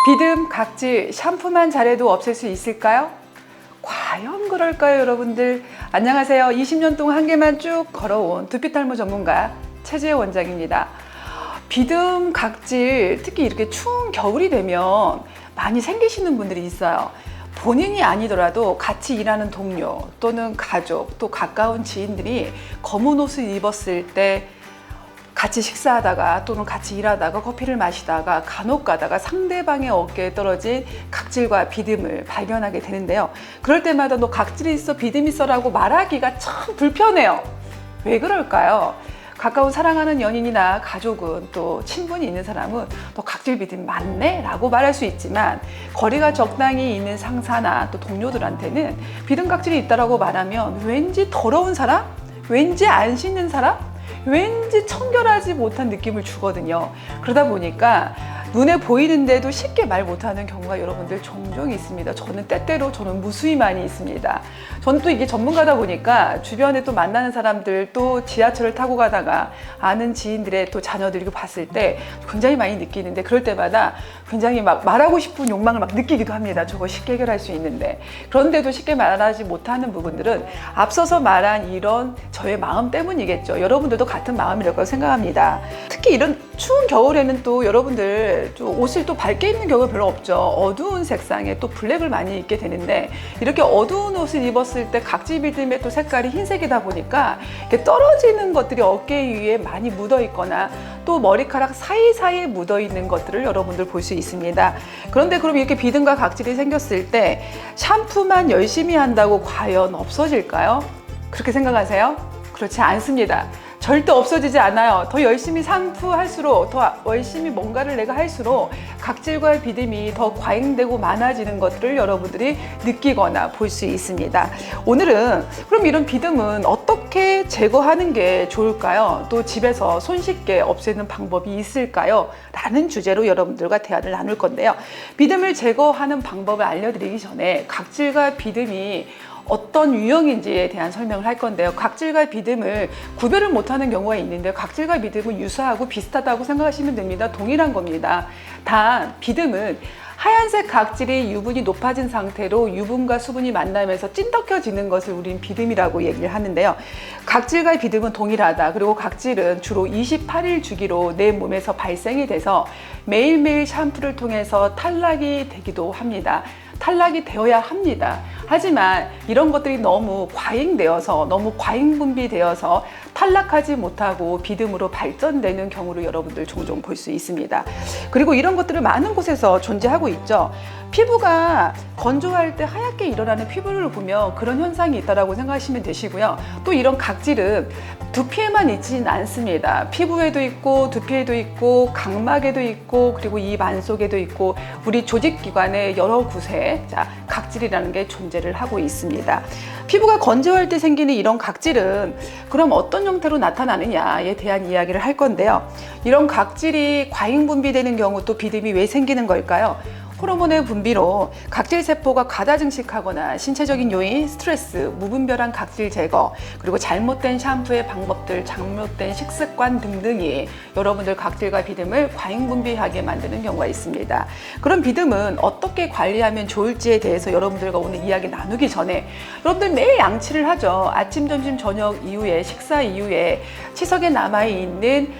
비듬, 각질, 샴푸만 잘해도 없앨 수 있을까요? 과연 그럴까요, 여러분들? 안녕하세요. 20년 동안 한 개만 쭉 걸어온 두피 탈모 전문가 최지혜 원장입니다. 비듬, 각질, 특히 이렇게 추운 겨울이 되면 많이 생기시는 분들이 있어요. 본인이 아니더라도 같이 일하는 동료 또는 가족 또 가까운 지인들이 검은 옷을 입었을 때 같이 식사하다가 또는 같이 일하다가 커피를 마시다가 간혹 가다가 상대방의 어깨에 떨어진 각질과 비듬을 발견하게 되는데요. 그럴 때마다 너 각질이 있어, 비듬이 있어라고 말하기가 참 불편해요. 왜 그럴까요? 가까운 사랑하는 연인이나 가족은 또 친분이 있는 사람은 너 각질 비듬이 많네? 라고 말할 수 있지만 거리가 적당히 있는 상사나 또 동료들한테는 비듬 각질이 있다라고 말하면 왠지 더러운 사람? 왠지 안 씻는 사람? 왠지 청결하지 못한 느낌을 주거든요. 그러다 보니까 눈에 보이는데도 쉽게 말 못하는 경우가 여러분들 종종 있습니다. 저는 무수히 많이 있습니다. 저는 또 이게 전문가다 보니까 주변에 또 만나는 사람들 또 지하철을 타고 가다가 아는 지인들의 또 자녀들을 봤을 때 굉장히 많이 느끼는데 그럴 때마다 굉장히 막 말하고 싶은 욕망을 막 느끼기도 합니다. 저거 쉽게 해결할 수 있는데. 그런데도 쉽게 말하지 못하는 부분들은 앞서서 말한 이런 저의 마음 때문이겠죠. 여러분들도 같은 마음이라고 생각합니다. 특히 이런 추운 겨울에는 또 여러분들 좀 옷을 또 밝게 입는 경우가 별로 없죠. 어두운 색상에 또 블랙을 많이 입게 되는데 이렇게 어두운 옷을 입었을 때 각질 비듬의 또 색깔이 흰색이다 보니까 이렇게 떨어지는 것들이 어깨 위에 많이 묻어 있거나 또 머리카락 사이사이에 묻어 있는 것들을 여러분들 볼 수 있습니다. 그런데 그럼 이렇게 비듬과 각질이 생겼을 때 샴푸만 열심히 한다고 과연 없어질까요? 그렇게 생각하세요? 그렇지 않습니다. 절대 없어지지 않아요. 더 열심히 샴푸할수록 더 열심히 뭔가를 내가 할수록 각질과 비듬이 더 과잉되고 많아지는 것들을 여러분들이 느끼거나 볼 수 있습니다. 오늘은 그럼 이런 비듬은 어떻게 제거하는 게 좋을까요? 또 집에서 손쉽게 없애는 방법이 있을까요? 라는 주제로 여러분들과 대화를 나눌 건데요. 비듬을 제거하는 방법을 알려드리기 전에 각질과 비듬이 어떤 유형인지에 대한 설명을 할 건데요. 각질과 비듬을 구별을 못하는 경우가 있는데 각질과 비듬은 유사하고 비슷하다고 생각하시면 됩니다. 동일한 겁니다. 단 비듬은 하얀색 각질이 유분이 높아진 상태로 유분과 수분이 만나면서 찐덕해지는 것을 우린 비듬이라고 얘기를 하는데요. 각질과 비듬은 동일하다. 그리고 각질은 주로 28일 주기로 내 몸에서 발생이 돼서 매일매일 샴푸를 통해서 탈락이 되기도 합니다. 탈락이 되어야 합니다. 하지만 이런 것들이 너무 과잉되어서 너무 과잉분비되어서 탈락하지 못하고 비듬으로 발전되는 경우를 여러분들 종종 볼 수 있습니다. 그리고 이런 것들을 많은 곳에서 존재하고 있죠. 피부가 건조할 때 하얗게 일어나는 피부를 보면 그런 현상이 있다고 생각하시면 되시고요. 또 이런 각질은 두피에만 있지는 않습니다. 피부에도 있고 두피에도 있고 각막에도 있고 그리고 입 안속에도 있고 우리 조직기관의 여러 곳에 각질이라는 게 존재를 하고 있습니다. 피부가 건조할 때 생기는 이런 각질은 그럼 어떤 형태로 나타나느냐에 대한 이야기를 할 건데요. 이런 각질이 과잉 분비되는 경우 또 비듬이 왜 생기는 걸까요? 호르몬의 분비로 각질 세포가 과다 증식하거나 신체적인 요인, 스트레스, 무분별한 각질 제거, 그리고 잘못된 샴푸의 방법들, 잘못된 식습관 등등이 여러분들 각질과 비듬을 과잉 분비하게 만드는 경우가 있습니다. 그럼 비듬은 어떻게 관리하면 좋을지에 대해서 여러분들과 오늘 이야기 나누기 전에 여러분들 매일 양치를 하죠. 아침, 점심, 저녁 이후에 식사 이후에 치석에 남아있는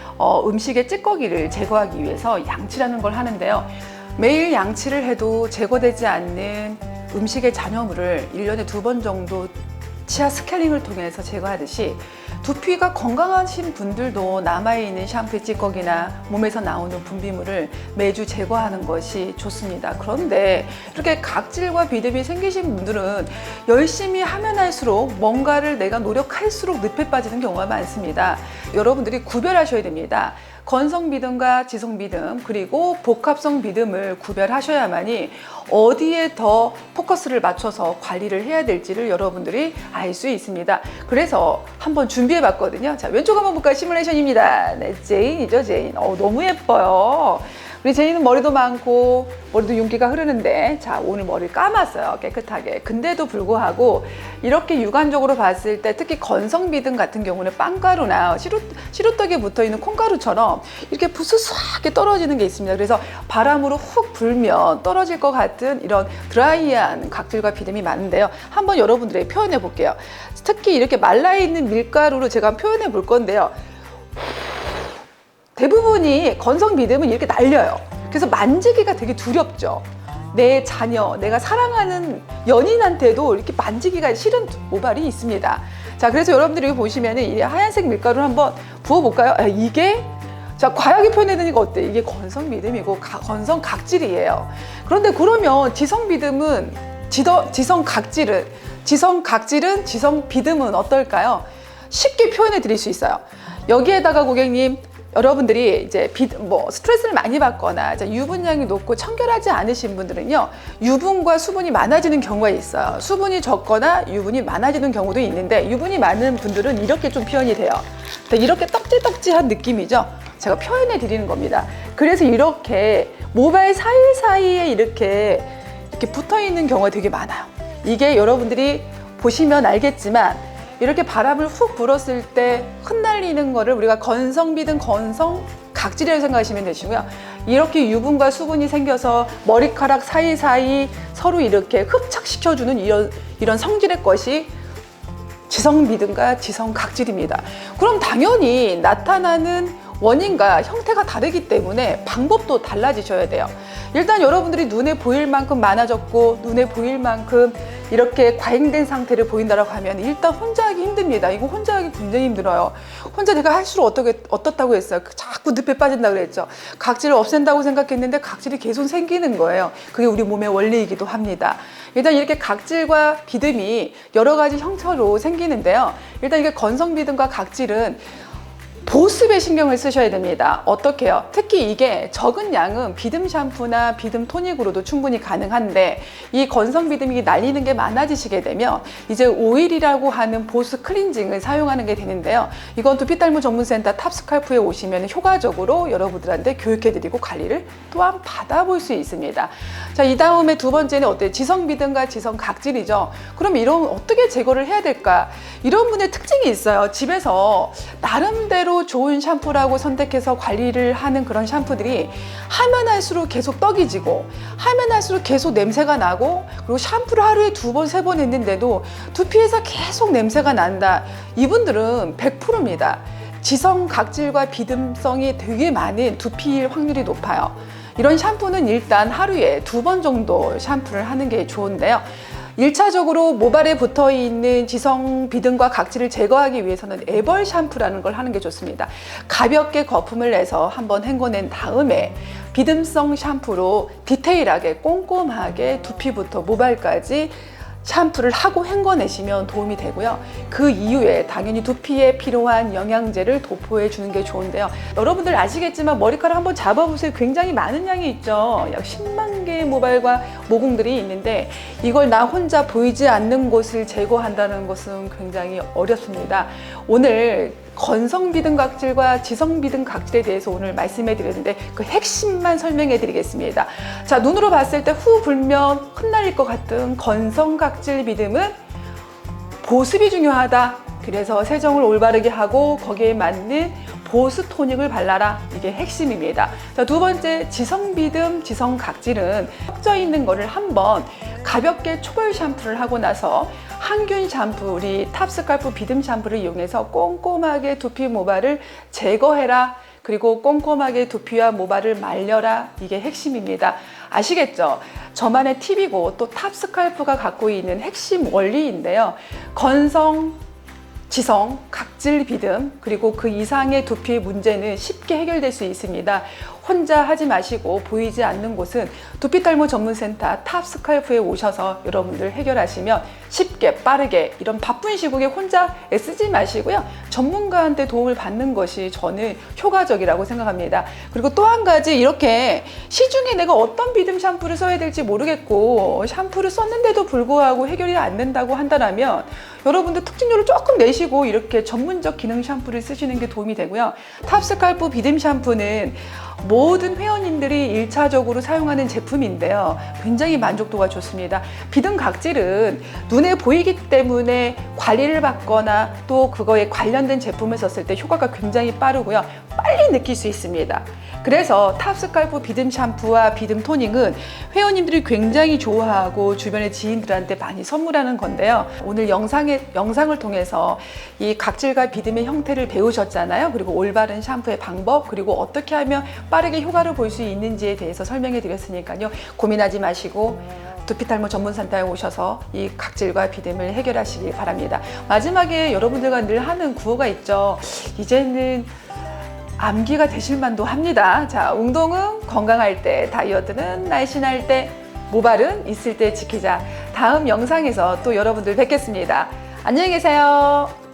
음식의 찌꺼기를 제거하기 위해서 양치라는 걸 하는데요. 매일 양치를 해도 제거되지 않는 음식의 잔여물을 1년에 2번 정도 치아 스케일링을 통해서 제거하듯이 두피가 건강하신 분들도 남아있는 샴푸 찌꺼기나 몸에서 나오는 분비물을 매주 제거하는 것이 좋습니다. 그런데 이렇게 각질과 비듬이 생기신 분들은 열심히 하면 할수록 뭔가를 내가 노력할수록 늪에 빠지는 경우가 많습니다. 여러분들이 구별하셔야 됩니다. 건성 비듬과 지성 비듬 그리고 복합성 비듬을 구별하셔야만이 어디에 더 포커스를 맞춰서 관리를 해야 될지를 여러분들이 알 수 있습니다. 그래서 한번 준비해 봤거든요. 자, 왼쪽 한번 볼까요? 시뮬레이션입니다. 네, 제인이죠, 제인. 너무 예뻐요. 우리 제이는 머리도 많고 머리도 윤기가 흐르는데, 자, 오늘 머리를 감았어요, 깨끗하게. 근데도 불구하고 이렇게 육안적으로 봤을 때 특히 건성비듬 같은 경우는 빵가루나 시루떡에 붙어있는 콩가루처럼 이렇게 부스스하게 떨어지는 게 있습니다. 그래서 바람으로 훅 불면 떨어질 것 같은 이런 드라이한 각질과 비듬이 많은데요. 한번 여러분들에게 표현해 볼게요. 특히 이렇게 말라있는 밀가루로 제가 표현해 볼 건데요. 대부분이 건성 비듬은 이렇게 날려요. 그래서 만지기가 되게 두렵죠. 내 자녀, 내가 사랑하는 연인한테도 이렇게 만지기가 싫은 모발이 있습니다. 자, 그래서 여러분들이 보시면 이 하얀색 밀가루를 한번 부어볼까요? 이게, 자, 과하게 표현해드리니까 어때? 이게 건성 비듬이고 건성 각질이에요. 그런데 그러면 지성 비듬은, 지성 각질은, 지성 비듬은 어떨까요? 쉽게 표현해 드릴 수 있어요. 여기에다가 고객님, 여러분들이 이제 스트레스를 많이 받거나 유분량이 높고 청결하지 않으신 분들은요, 유분과 수분이 많아지는 경우가 있어요. 수분이 적거나 유분이 많아지는 경우도 있는데, 유분이 많은 분들은 이렇게 좀 표현이 돼요. 이렇게 떡지떡지한 느낌이죠. 제가 표현해 드리는 겁니다. 그래서 이렇게 모발 사이사이에 이렇게 붙어 있는 경우가 되게 많아요. 이게 여러분들이 보시면 알겠지만, 이렇게 바람을 훅 불었을 때 흩날리는 거를 우리가 건성비듬, 건성 각질이라고 생각하시면 되시고요. 이렇게 유분과 수분이 생겨서 머리카락 사이사이 서로 이렇게 흡착시켜주는 이런 성질의 것이 지성비듬과 지성각질입니다. 그럼 당연히 나타나는 원인과 형태가 다르기 때문에 방법도 달라지셔야 돼요. 일단 여러분들이 눈에 보일 만큼 많아졌고 눈에 보일 만큼 이렇게 과잉된 상태를 보인다고 하면 일단 혼자 하기 힘듭니다. 이거 혼자 하기 굉장히 힘들어요. 혼자 내가 할수록 어떻다고 했어요? 자꾸 늪에 빠진다고 그랬죠. 각질을 없앤다고 생각했는데 각질이 계속 생기는 거예요. 그게 우리 몸의 원리이기도 합니다. 일단 이렇게 각질과 비듬이 여러 가지 형태로 생기는데요. 일단 이게 건성비듬과 각질은 보습에 신경을 쓰셔야 됩니다. 어떻게 해요? 특히 이게 적은 양은 비듬 샴푸나 비듬 토닉으로도 충분히 가능한데, 이 건성 비듬이 날리는 게 많아지시게 되면 이제 오일이라고 하는 보습 클렌징을 사용하는 게 되는데요. 이건 두피탈모 전문센터 탑스칼프에 오시면 효과적으로 여러분들한테 교육해드리고 관리를 또한 받아볼 수 있습니다. 자, 이 다음에 두 번째는 어때요? 지성 비듬과 지성 각질이죠. 그럼 이런 어떻게 제거를 해야 될까? 이런 분의 특징이 있어요. 집에서 나름대로 좋은 샴푸라고 선택해서 관리를 하는 그런 샴푸들이 하면 할수록 계속 떡이 지고 하면 할수록 계속 냄새가 나고, 그리고 샴푸를 하루에 2번, 3번 했는데도 두피에서 계속 냄새가 난다. 이분들은 100%입니다. 지성 각질과 비듬성이 되게 많은 두피일 확률이 높아요. 이런 샴푸는 일단 하루에 2번 정도 샴푸를 하는 게 좋은데요. 1차적으로 모발에 붙어있는 지성 비듬과 각질을 제거하기 위해서는 애벌 샴푸라는 걸 하는 게 좋습니다. 가볍게 거품을 내서 한번 헹궈낸 다음에 비듬성 샴푸로 디테일하게 꼼꼼하게 두피부터 모발까지 샴푸를 하고 헹궈내시면 도움이 되고요. 그 이후에 당연히 두피에 필요한 영양제를 도포해 주는 게 좋은데요. 여러분들 아시겠지만 머리카락 한번 잡아보세요. 굉장히 많은 양이 있죠. 약 10만 개의 모발과 모공들이 있는데 이걸 나 혼자 보이지 않는 곳을 제거한다는 것은 굉장히 어렵습니다. 오늘 건성비듬 각질과 지성비듬 각질에 대해서 오늘 말씀해 드렸는데 그 핵심만 설명해 드리겠습니다. 자, 눈으로 봤을 때 후 불면 흩날릴 것 같은 건성각질 비듬은 보습이 중요하다. 그래서 세정을 올바르게 하고 거기에 맞는 보습 토닉을 발라라. 이게 핵심입니다. 자, 두 번째 지성비듬, 지성각질은 섞여 있는 거를 한번 가볍게 초벌 샴푸를 하고 나서 항균 샴푸, 우리 탑스칼프 비듬 샴푸를 이용해서 꼼꼼하게 두피 모발을 제거해라. 그리고 꼼꼼하게 두피와 모발을 말려라. 이게 핵심입니다. 아시겠죠? 저만의 팁이고 또 탑스칼프가 갖고 있는 핵심 원리인데요. 건성, 지성, 각질, 비듬, 그리고 그 이상의 두피의 문제는 쉽게 해결될 수 있습니다. 혼자 하지 마시고 보이지 않는 곳은 두피탈모 전문센터 탑스칼프에 오셔서 여러분들 해결하시면 쉽게 빠르게, 이런 바쁜 시국에 혼자 애쓰지 마시고요. 전문가한테 도움을 받는 것이 저는 효과적이라고 생각합니다. 그리고 또 한 가지, 이렇게 시중에 내가 어떤 비듬 샴푸를 써야 될지 모르겠고 샴푸를 썼는데도 불구하고 해결이 안 된다고 한다면 여러분들 특징료를 조금 내시고 이렇게 전문적 기능 샴푸를 쓰시는 게 도움이 되고요. 탑스칼프 비듬 샴푸는 모든 회원님들이 1차적으로 사용하는 제품인데요. 굉장히 만족도가 좋습니다. 비듬 각질은 눈에 보이기 때문에 관리를 받거나 또 그거에 관련된 제품을 썼을 때 효과가 굉장히 빠르고요. 빨리 느낄 수 있습니다. 그래서 탑스칼프 비듬 샴푸와 비듬 토닝은 회원님들이 굉장히 좋아하고 주변의 지인들한테 많이 선물하는 건데요. 오늘 영상을 통해서 이 각질과 비듬의 형태를 배우셨잖아요. 그리고 올바른 샴푸의 방법, 그리고 어떻게 하면 빠르게 효과를 볼 수 있는지에 대해서 설명해 드렸으니까요. 고민하지 마시고 두피탈모 전문센터에 오셔서 이 각질과 비듬을 해결하시길 바랍니다. 마지막에 여러분들과 늘 하는 구호가 있죠. 이제는 암기가 되실 만도 합니다. 자, 운동은 건강할 때, 다이어트는 날씬할 때, 모발은 있을 때 지키자. 다음 영상에서 또 여러분들 뵙겠습니다. 안녕히 계세요.